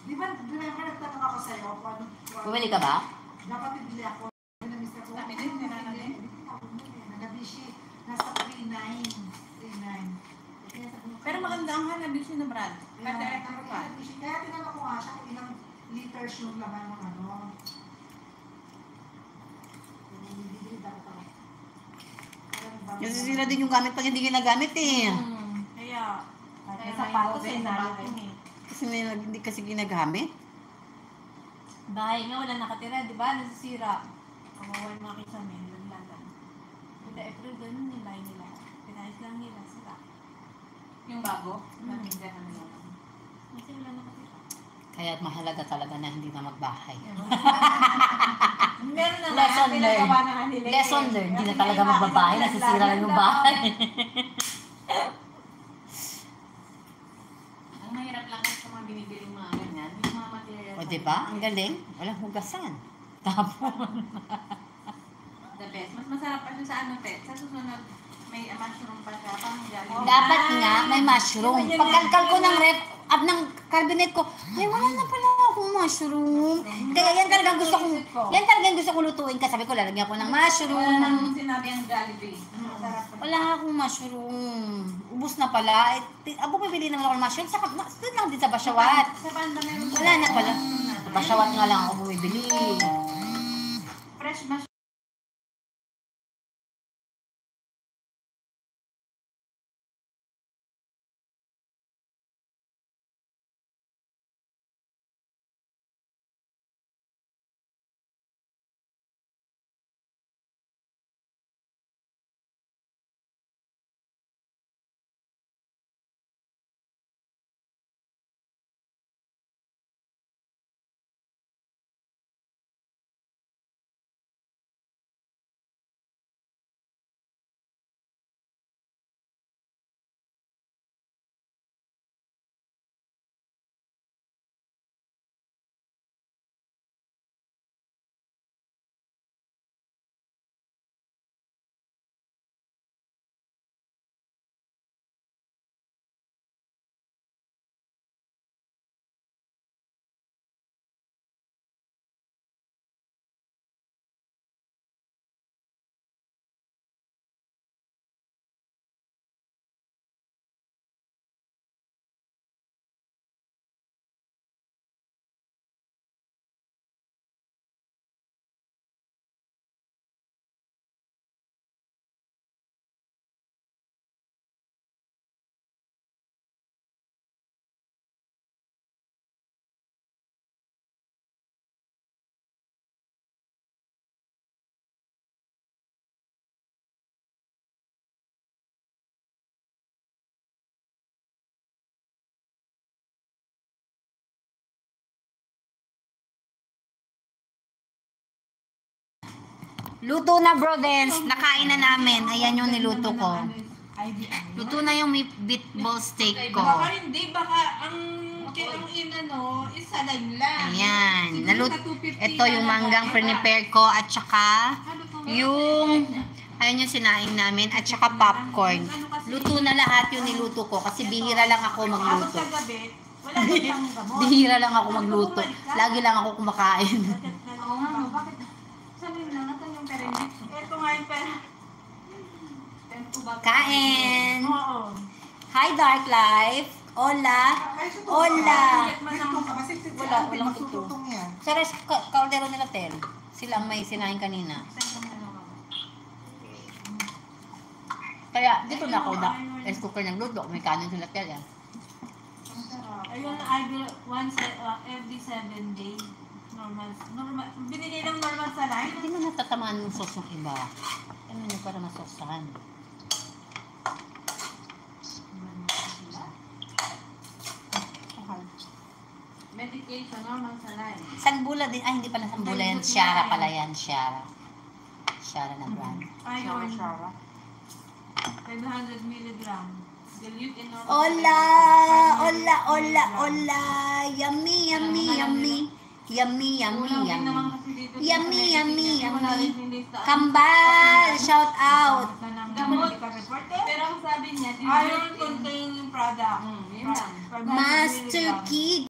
Di ba nagtatanong ako sa'yo? Bumili ka ba? Dapat bibili ako. Sabi din, Hanabishi. Nasa 39. Pero maganda ang Hanabishi na brand. Kaya tinanong ko nga siya kung ilang liters yung laman ng ano. Kasi sila din yung gamit pag hindi ginagamit eh. Kaya sapatos ay natin eh. Kasi hindi kasi ginagamit. Bahay nga wala nakatira, di ba? Nasisira. Kawawan mga kisamin, laglagan. Punta April doon yung bahay nila. Pinayos lang nila, sira. yung bago, natinggan na nila. Kasi wala nakatira. Kaya mahalaga talaga na hindi na magbahay. Meron na Lesson nga, learned. pinagawa na nga nila. Lesson learned. Hindi na talaga magbabahay. Nasisira lang yung bahay. Ang mahirap lang sa mga binibiling mga ganyan, yung mga materials. O diba? Ang galing. Walang hugasan. Tapon. The best. Mas masarap pa siya sa ano, pet. Sa susunod, may mushroom pa siya. Pang galing. Dapat nga may mushroom. Pagkalkal ko ng rep, ng cabinet ko, ay wala na pala akong mushroom. Kaya yan talagang gusto kong lutuin. Kasi sabi ko, lalagyan ko ng mushroom. Wala nang sinabi ang Jollibee. Wala akong mushroom. Ubus na pala. Abo bibili naman ako ng mushroom. Doon lang din sa Basyawat. Sa banda meron Wala na pala. Sa Basyawat nga lang ako bumibili. fresh mushroom. Luto na, bro, Dens. Nakain na namin. Ayan yung niluto ko. Luto na yung meatball steak ko. Baka hindi, baka ang inano, isalan lang. Ayan. Ito yung manggang prepare ko at saka yung ayun yung sinaing namin at saka popcorn. Luto na lahat yung niluto ko kasi bihira lang ako magluto. Sa gabi, wala na siyang gamot. Bihira lang ako magluto. Lagi lang ako kumakain. Oo nga, bakit? Sabihin lang, natin yung perinex. Ito nga yung perinex. Kain! Oo. Hi, Dark Life! Hola! Hola! Wala, walang tututong yan. Sa kaldero nila, Tel. Sila ang may sinaing kanina. Kaya, dito na ako rice cooker ng luto. May kanin sila, Tel. Yan. Ayun, idol, once every 7 days. Normal. Binigay ng normal sa line. Hindi mo natatamaan yung sauce ng iba. Ano nyo para masosahan? Medication, normal sa line. Sanbula din. Ay, hindi pala sanbula yan. Shara pala yan. Shara. Shara na brand. Iron. 500 milligram. Dilute in normal. Hola! Hola! Hola! Hola! Yummy! Yummy! Yummy! Yummy! Yummy! Yummy! Yummy! Yummy! Yummy! Kambal! Shout out! Gamot. Pero ang sabi niya, Iron containing product. Yun lang. Master Kid!